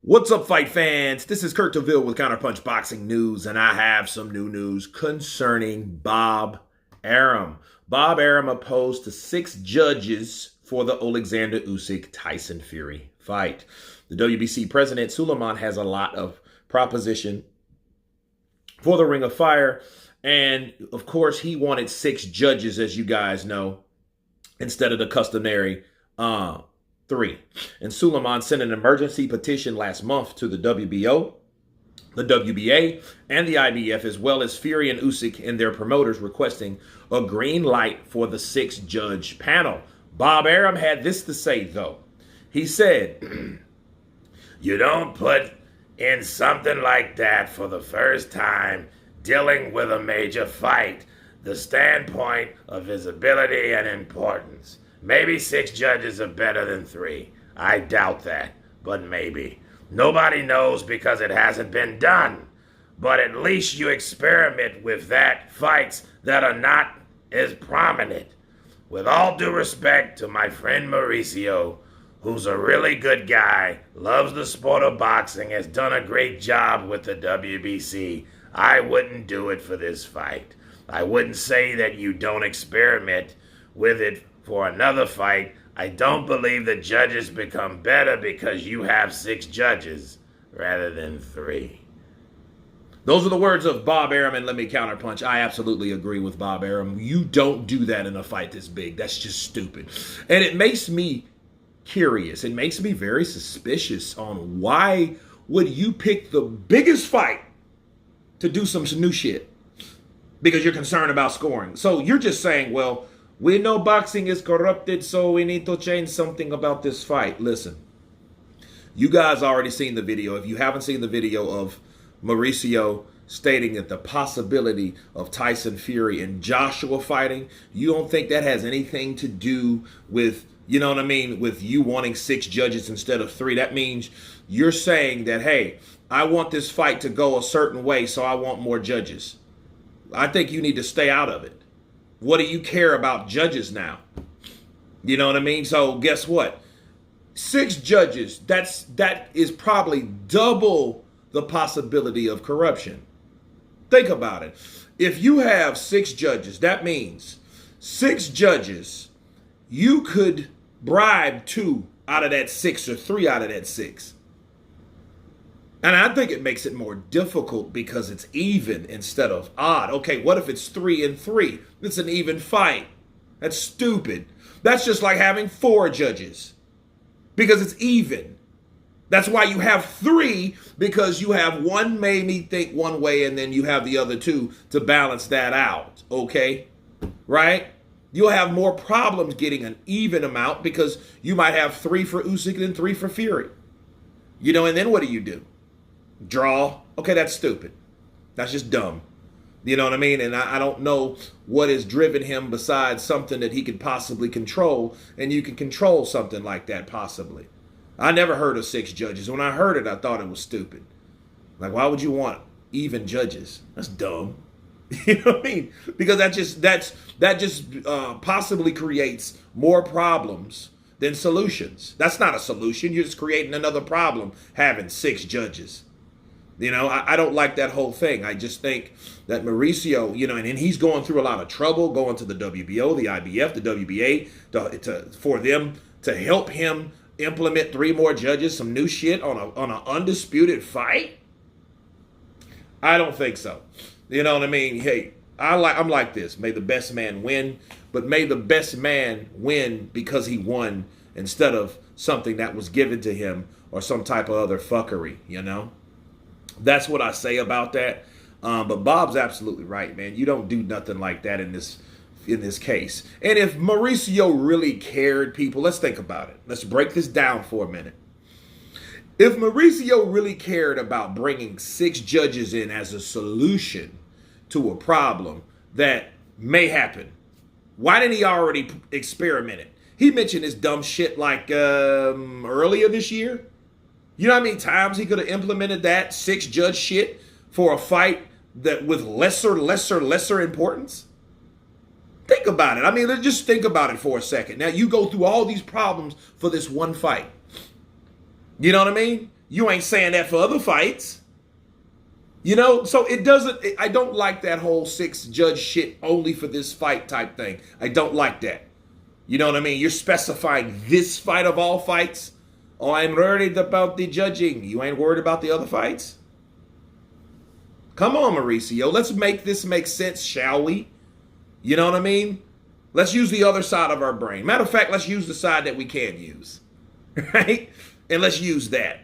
What's up, fight fans? This is Kurt DeVille with Counterpunch Boxing News, and I have some new news concerning Bob Arum. Bob Arum opposed to 6 judges for the Oleksandr Usyk Tyson Fury fight. The WBC president, Suleiman, has a lot of proposition for the Ring of Fire, and of course, he wanted 6 judges, as you guys know, instead of the customary 3. And Suleiman sent an emergency petition last month to the WBO, the WBA, and the IBF, as well as Fury and Usyk and their promoters, requesting a green light for the 6-judge panel. Bob Arum had this to say, though. He said, "You don't put in something like that for the first time dealing with a major fight the standpoint of visibility and importance. Maybe 6 judges are better than 3. I doubt that, but maybe. Nobody knows because it hasn't been done. But at least you experiment with that fights that are not as prominent. With all due respect to my friend Mauricio, who's a really good guy, loves the sport of boxing, has done a great job with the WBC, I wouldn't do it for this fight. I wouldn't say that you don't experiment with it for another fight. I don't believe the judges become better because you have 6 judges rather than 3. Those are the words of Bob Arum, and let me counterpunch. I absolutely agree with Bob Arum. You don't do that in a fight this big. That's just stupid. And it makes me curious. It makes me very suspicious on why would you pick the biggest fight to do some new shit because you're concerned about scoring. So you're just saying, well, we know boxing is corrupted, so we need to change something about this fight. Listen, you guys already seen the video. If you haven't seen the video of Mauricio stating that the possibility of Tyson Fury and Joshua fighting, you don't think that has anything to do with, you know what I mean, with you wanting 6 judges instead of 3. That means you're saying that, hey, I want this fight to go a certain way, so I want more judges. I think you need to stay out of it. What do you care about judges now? You know what I mean? So guess what? 6 judges, that is probably double the possibility of corruption. Think about it. If you have 6 judges, that means 6 judges, you could bribe 2 out of that 6 or 3 out of that 6. And I think it makes it more difficult because it's even instead of odd. Okay, what if it's 3 and 3? It's an even fight. That's stupid. That's just like having 4 judges because it's even. That's why you have 3, because you have one made me think one way and then you have the other 2 to balance that out, okay? Right? You'll have more problems getting an even amount because you might have 3 for Usyk and 3 for Fury. You know, and then what do? Draw. Okay, that's stupid. That's just dumb. You know what I mean? And I don't know what has driven him besides something that he could possibly control, and you can control something like that possibly. I never heard of 6 judges. When I heard it, I thought it was stupid. Like, why would you want even judges? That's dumb. You know what I mean? Because that just possibly creates more problems than solutions. That's not a solution. You're just creating another problem having 6 judges. You know, I don't like that whole thing. I just think that Mauricio, you know, and he's going through a lot of trouble going to the WBO, the IBF, the WBA, for them to help him implement 3 more judges, some new shit on an undisputed fight. I don't think so. You know what I mean? Hey, I'm like this. May the best man win, but may the best man win because he won instead of something that was given to him or some type of other fuckery, you know? That's what I say about that. But Bob's absolutely right, man. You don't do nothing like that in this case. And if Mauricio really cared, people, let's think about it. Let's break this down for a minute. If Mauricio really cared about bringing 6 judges in as a solution to a problem that may happen, why didn't he already experiment it? He mentioned this dumb shit like earlier this year. You know how many times he could have implemented that 6-judge shit for a fight that with lesser importance? Think about it. I mean, just think about it for a second. Now, you go through all these problems for this one fight. You know what I mean? You ain't saying that for other fights. You know, so it doesn't, I don't like that whole 6-judge shit only for this fight type thing. I don't like that. You know what I mean? You're specifying this fight of all fights. Oh, I'm worried about the judging. You ain't worried about the other fights? Come on, Mauricio. Let's make this make sense, shall we? You know what I mean? Let's use the other side of our brain. Matter of fact, let's use the side that we can use. Right? And let's use that.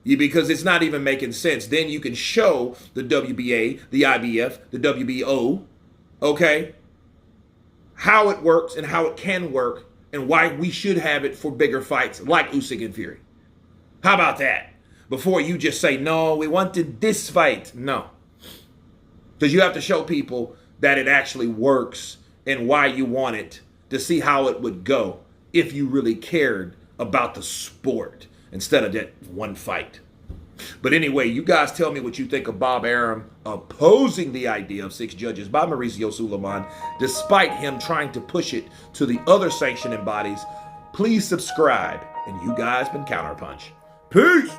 Because it's not even making sense. Then you can show the WBA, the IBF, the WBO, okay, how it works and how it can work and why we should have it for bigger fights like Usyk and Fury. How about that? Before you just say, no, we wanted this fight. No. Because you have to show people that it actually works and why you want it to see how it would go if you really cared about the sport instead of that one fight. But anyway, you guys tell me what you think of Bob Arum opposing the idea of 6 judges by Mauricio Suleiman, despite him trying to push it to the other sanctioning bodies. Please subscribe. And you guys been Counterpunch. Peace!